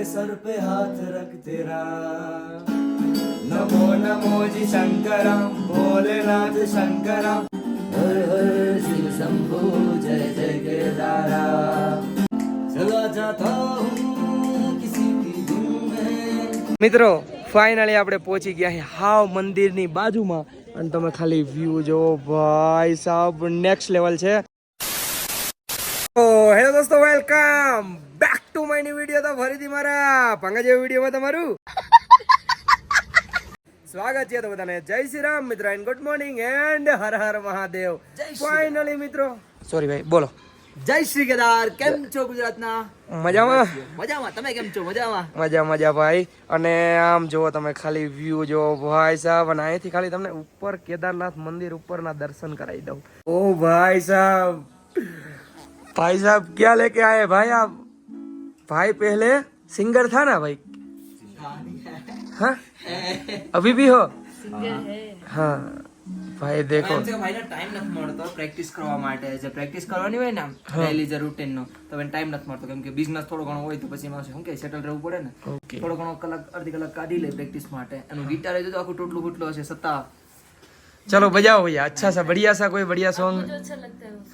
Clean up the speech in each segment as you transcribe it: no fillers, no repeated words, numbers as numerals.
मेरे सर पे हाथ रख तेरा। नमो नमो जी शंकरा भोलेनाथ शंकरा। हर हर शिव शंभो जय जय केदारा। चला जाता हूँ किसी की धूम में। મિત્રો ફાઇનલી આપણે પહોંચી ગયા છે હાવ મંદિરની બાજુમાં અને તમે ખાલી વ્યૂ જો ભાઈ સાહેબ નેક્સ્ટ લેવલ છે। તો હેલો દોસ્તો welcome back to my new video. તો ફરીથી મારા ભંગા જેવા વિડિયોમાં તમારું સ્વાગત છે। તો બધાને જય શ્રી રામ મિત્રો and good morning and Har Har Mahadev. Finally મિત્રો સોરી ભાઈ બોલો જય શ્રી કેદાર। કેમ છો ગુજરાતના? મજામાં મજામાં। તમે કેમ છો? મજામાં મજા ભાઈ। અને આમ જો તમે ખાલી વ્યૂ જો ભાઈ સાહેબ અને અહીંથી ખાલી તમને ઉપર કેદારનાથ મંદિર ઉપરના દર્શન કરાવી દઉં। ઓ ભાઈ સાहब क्या लेके आए भाई आप? भाई पहले सिंगर था ना भाई? हाँ अभी भी हो? हाँ ભાઈ દેખો ભાઈને ટાઈમ નથી મળતો પ્રેક્ટિસ કરવા માટે। જે પ્રેક્ટિસ કરવાની હોય ને ડેઈલી જે રૂટીન નો તો એને ટાઈમ નથી મળતો કેમ કે બિઝનેસ થોડો ઘણો હોય તો પછી એમાં શું કે સેટલ રહેવું પડે ને। થોડો ઘણો કલાક અડધી કલાક કાઢી લે પ્રેક્ટિસ માટે। એનું ગિટાર જો આખું ટોટલું ફૂટલો હશે સત્તા। चलो बजाओ भैया अच्छा सा बढ़िया सा कोई बढ़िया सॉन्ग।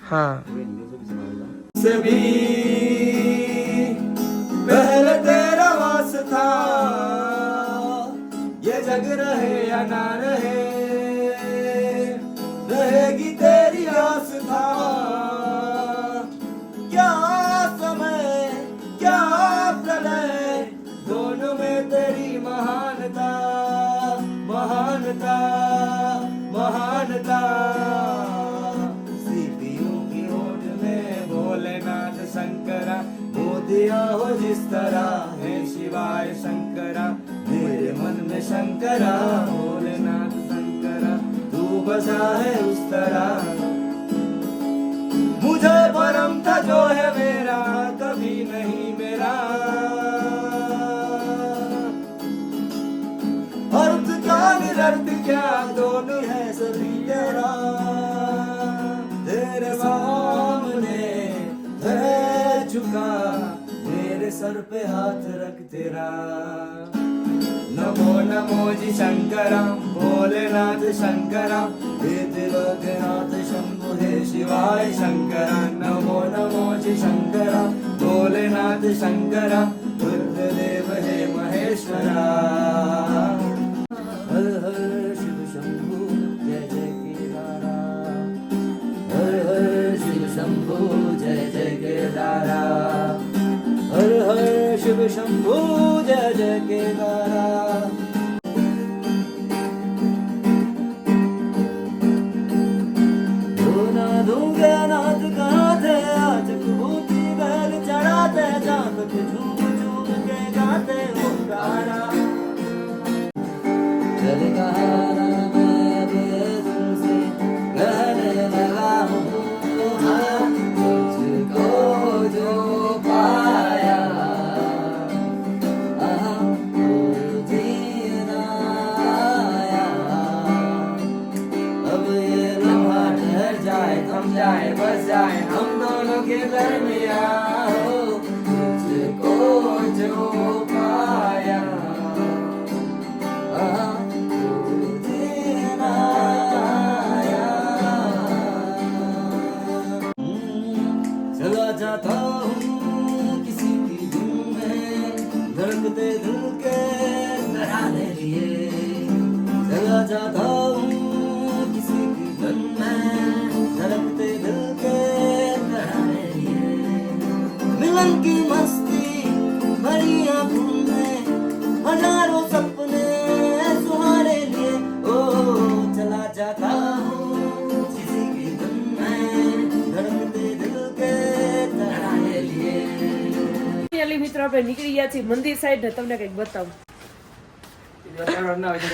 हाँ सभी पहले तेरा वास था ये जग रहे या ना रहे रहेगी तेरी आस था। क्या समय क्या प्रलय दोनों में तेरी महानता महानता महानता। सीपियों की होठ में भोलेनाथ शंकरा वो दिया हो जिस तरह है शिवाय शंकरा। मेरे मन में शंकरा भोलेनाथ शंकरा तू बसा है उस तरह। मुझे भरम था जो है मेरा कभी नहीं मेरा। अर्थ का निरर्थ क्या दोनों है सभी तेरा। तेरे सामने है झुका मेरे सर पे हाथ रख तेरा। नमो नमो जी शंकरा भोलेनाथ शंकरा हे त्रिलोकनाथ शंभो हे शिवाय शंकरा। नमो नमो जी शंकरा भोलेनाथ शंकरा रुद्रदेव हे महेश्वरा। हर हर शिव शंभु जय जय केदारा। हर हर शिव शंभु जय जय केदारा। हर हर शिव शंभु जय जय केदारा। दूंगे नाथ कहाँ थे आज भूति बैल चढ़ाते जाते झूम झूम के गाते हो गाना। चल कहाना मैं बेसुर से कहने लगा हूँ तुझको जो पाया तो जीना आया। अब ये लम्हा ठहर जाए थम जाए बस जाए हम दोनों के दरमियाँ हो तुझको जो पाया तो जीना आया। चला जाता हूँ किसी की धुन में धड़कते दिल के कराने लिए। चला जाता हूँ किसी की धुन में धड़कते दिल के कराने लिए। मिलन की मस्ती भरी आँखों में हजारों सपने सुहाने लिए। ओ चला जाता हूँ किसी की धुन में धड़कते दिल के कराने लिए। મિત્રો આપણે નીકળી ગયા છીએ મંદિર સાઈડ ને તમને કઈક બતાવું।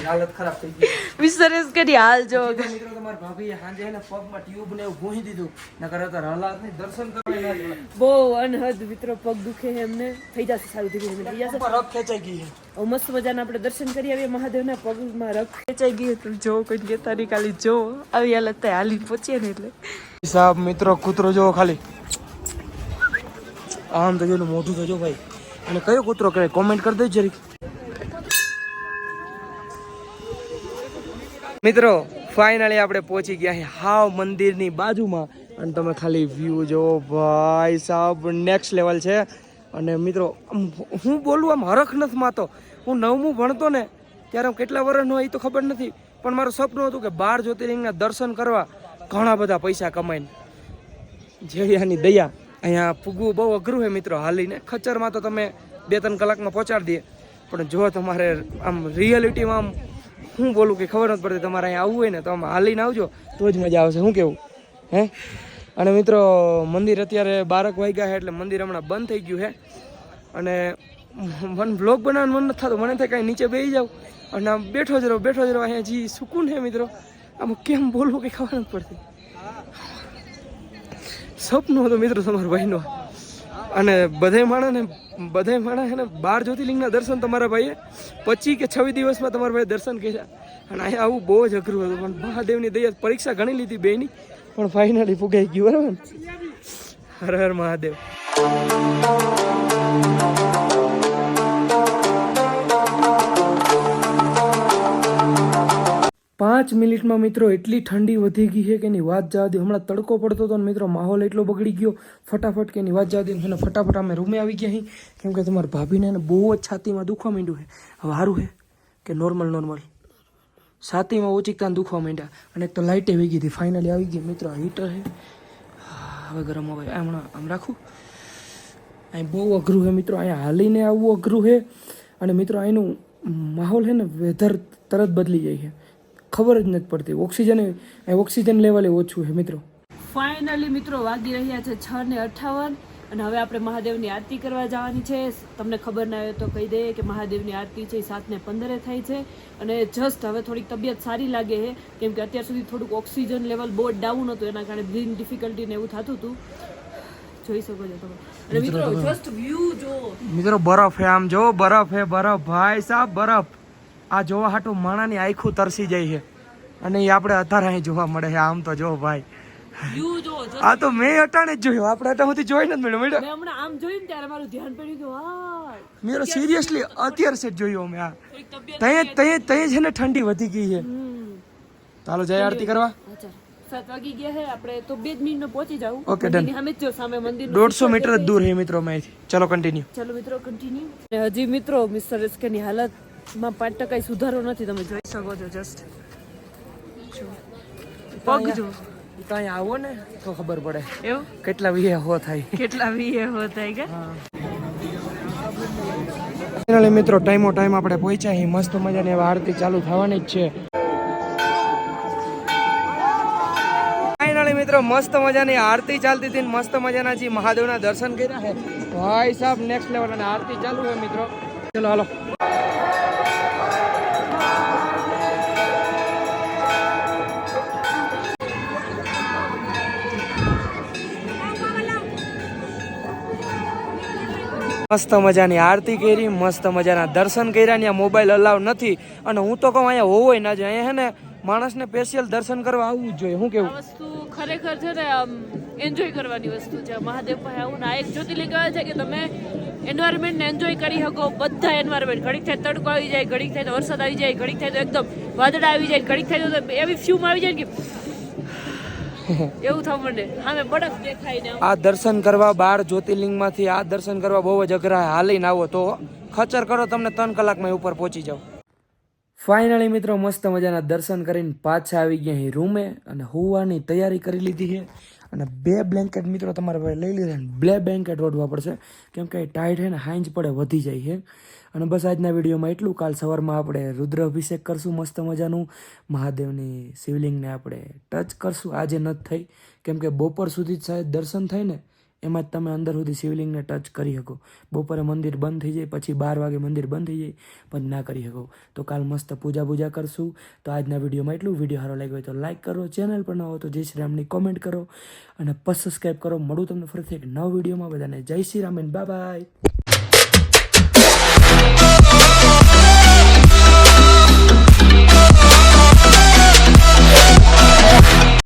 હાલત ખરાબ થઈ ગઈ વિસરેસ કરી હાલ જો મિત્રો તમાર ભાભી હાંજે ને પગમાં ટ્યુબ ને એવું ભૂંહી દીધું ન કરે તો હાલાત ને દર્શન કરવા ના જવાય। બહુ અનહદ મિત્રો પગ દુખે છે એમને થઈ જશે સારું ધીરે ધીરે થઈ જશે। રગ ખેંચાઈ ગઈ છે। હવે મસ્ત મજાના આપણે દર્શન કરી આવીએ મહાદેવના પગમાં રગ ખેંચાઈ ગઈ તો જો કોઈ કેતા ની ખાલી જો આવી હાલત થાય હાલી પહોંચીએ ને એટલે સાહેબ મિત્રો કૂતરો જો ખાલી આમ તો જો મોઢું તો જો ભાઈ અને કયો કૂતરો કહેવાય કોમેન્ટ કરી દેજો જરીક. મિત્રો ફાઇનલી આપણે પહોંચી ગયા છીએ હાવ મંદિરની બાજુમાં અને તમે ખાલી વ્યૂ જો ભાઈ સાહેબ નેક્સ્ટ લેવલ છે. અને મિત્રો હું બોલું આમ હરખ નથી માતો. હું 9મું ભણતો ને ત્યારે હું કેટલા વર્ષનો એ તો ખબર નથી, પણ મારું સપનું હતું કે 12 જ્યોતિર્લિંગના દર્શન કરવા ઘણા બધા પૈસા કમાઈને. જેડિયાની દયા અહીંયા પૂગવું બહુ અઘરું છે મિત્રો. હાલીને ખચ્ચરમાં તો તમે 2-3 કલાકમાં પહોંચાડી દે, પણ જો તમારે આમ રિયાલિટીમાં આમ હું બોલું કે ખબર નથી પડતી, તમારે અહીંયા આવવું હોય ને તો આમ હાલીને આવજો તો જ મજા આવશે. શું કેવું હે? અને મિત્રો મંદિર અત્યારે 12 વાગ્યા છે એટલે મંદિર હમણાં બંધ થઈ ગયું છે. અને મને બ્લોગ બનાવવાનું મન નથી થતું. મને થાય કાંઈ નીચે બેસી જાઉં અને આમ બેઠો જ રહો. અહીંયા જે સુકૂન છે મિત્રો, આમ કેમ બોલવું કંઈ ખબર નથી પડતી. સપનું હતું મિત્રો તમારા ભાઈનો. અને બધાય માણસ છે ને 12 જ્યોતિર્લિંગના દર્શન તમારા ભાઈએ 25 કે 26 દિવસમાં તમારા ભાઈએ દર્શન કર્યા. અને અહીંયા આવું બહુ જ અઘરું હતું, પણ મહાદેવની દયા પરીક્ષા ઘણી લીધી બેની, પણ ફાઇનલી ફુગાઈ ગયું. બરાબર. હર હર મહાદેવ. 5 મિનિટમાં મિત્રો એટલી ઠંડી વધી ગઈ છે કે એની વાત જવા દે. હમણાં તડકો પડતો હતો ને મિત્રો માહોલ એટલો બગડી ગયો ફટાફટ કે એની વાત જવા દે. અને ફટાફટ અમે રૂમે આવી ગયા અહીં, કેમ કે તમારા ભાભીને બહુ જ છાતીમાં દુખવા માંડ્યું છે. હવે સારું છે કે નોર્મલ છાતીમાં ઓચિકતાને દુખવા માંડ્યા. અને એક તો લાઇટે વી ગઈ હતી. ફાઇનલી આવી ગઈ મિત્રો. હીટર છે હવે ગરમ હવે હમણાં આમ રાખું. અહીં બહુ અઘરું છે મિત્રો. અહીંયા હાલીને આવવું અઘરું છે. અને મિત્રો અહીંનું માહોલ છે ને વેધર તરત બદલી જાય છે, ખબર જ નથી પડતી. ઓક્સિજન લેવલે ઓછું છે મિત્રો. ફાઇનલી મિત્રો વાગી રહ્યા છે 6:58 અને હવે આપણે મહાદેવની આરતી કરવા જવાની છે. તમને ખબર ના હોય તો કહી દઈએ કે મહાદેવની આરતી છે 7:15 થાય છે. અને જસ્ટ હવે થોડીક તબિયત સારી લાગે છે, કેમ કે અત્યાર સુધી થોડુંક ઓક્સિજન લેવલ બહુ ડાઉન હતું, એના કારણે બ્રીથિંગ ડિફિકલ્ટી ને એવું થતું હતું. જોઈ શકો છો તમે. અને મિત્રો જસ્ટ વ્યૂ જો મિત્રો, બરફ હે. આમ જો બરફ હે, બરફ ભાઈ સાહેબ બરફ. આ જોવા હાટું માણાની આંખું તરસી જાય છે. અને એ આપણે અત્યારે અહીં જોવા મળે છે. આમ તો જો ભાઈ વ્યૂ જો. આ તો મેં અટાણે જ જોયું, આપણે અટાણ સુધી જોઈ નથી મેડમ. મેં હમણાં આમ જોયું ને ત્યારે મારું ધ્યાન પડ્યું કે વાહ મેરો સિરિયસલી અત્યારે જ જોયું અમે. આ થોડીક તબિયત તય છે ને ઠંડી વધી ગઈ છે. ચાલો જય આરતી કરવા. 7 વાગી ગયા છે. આપણે તો 2 મિનિટમાં પહોંચી જાવ. Okay done. સામે જ જો સામે મંદિર 150 મીટર જ દૂર છે મિત્રો અહીંથી. ચલો કન્ટિન્યુ. ચલો મિત્રો કન્ટિન્યુ. હજી મિત્રો મિસ્ટર એસકે ની હાલતમાં 5% સુધારો નથી. તમે જોઈ શકો છો. જસ્ટ પગ જો. તો અહીંયા આવો ને તો ખબર પડે એવું કેટલા વીએ હો થાય. કેટલા વીએ હો થાય કે. ફાઇનલી મિત્રો ટાઈમો ટાઈમ આપણે પહોંચ્યા અહીં. મસ્ત મજાની હવે આરતી ચાલુ થવાની જ છે. ફાઇનલી મિત્રો મસ્ત મજાની આરતી ચાલતી હતી, મસ્ત મજાના જે મહાદેવના દર્શન કર્યા છે. ભાઈ સાહેબ નેક્સ્ટ લેવલ. અને આરતી ચાલુ છે મિત્રો. ચલો હાલો. મસ્ત મજાની આરતી કરી, મસ્ત મજાના દર્શન કર્યા. ત્યાં મોબાઈલ અલાવ નથી. અને હું તો કહું અહીંયા હોવો ના જોઈએ. અહીંયા હે ને માણસને સ્પેશિયલ દર્શન કરવા આવવું જ જોઈએ. શું કેવું? આ વસ્તુ ખરેખર છે ને એન્જોય કરવાની વસ્તુ છે. મહાદેવ પાસે આવું ને આ એક જ્યોતિર્લિંગ કહે છે કે તમે એન્વાયરમેન્ટને એન્જોય કરી શકો. બધા એન્વાયરમેન્ટ, ઘડીક થાય તડકો આવી જાય, ઘડીક થાય તો વરસાદ આવી જાય, ઘડીક થાય તો એકદમ વાદળા આવી જાય, ઘડીક થાય તો એવી ફ્યુમ આવી જાય કે એવું થવા માંડે. સામે બરફ દેખાય ને. આ દર્શન કરવા 12 જ્યોતિર્લિંગમાંથી આ દર્શન કરવા બહુ જ અઘરા. હાલીને આવો તો ખચર કરો તમને 3 કલાકમાં ઉપર પહોંચી જાઓ. ફાઇનલી મિત્રો મસ્ત મજાના દર્શન કરીને પાછા આવી ગયા અહીં રૂમે. અને હોવાની તૈયારી કરી લીધી છે. અને 2 બ્લેન્કેટ મિત્રો તમારે ભાઈ લઈ લીધા. 2 બ્લેન્કેટ ઓઢવા પડશે, કેમ કે ટાઈટ છે ને હાંજ પડે વધી જાય છે. અને બસ આજના વિડીયોમાં એટલું. કાલ સવારમાં આપણે રુદ્ર અભિષેક કરશું મસ્ત મજાનું. મહાદેવની શિવલિંગને આપણે ટચ કરશું. આજે નથી થઈ, કેમ કે બપોર સુધી જ શાયદ દર્શન થાય ને, એમાં જ તમે અંદર સુધી શિવલિંગને ટચ કરી શકો. બપોરે મંદિર બંધ થઈ જાય, પછી 12 વાગે મંદિર બંધ થઈ જાય, પણ ના કરી શકો. તો કાલ મસ્ત પૂજા કરશું. તો આજના વિડીયોમાં એટલું. વિડીયો સારો લાગ્યો હોય તો લાઇક કરો, ચેનલ પર ન હો તો જય શ્રી રામની કોમેન્ટ કરો અને સબસ્ક્રાઈબ કરો. મળું તમને ફરીથી એક નવા વિડીયોમાં. બધાને જય Shri Ram and bye bye.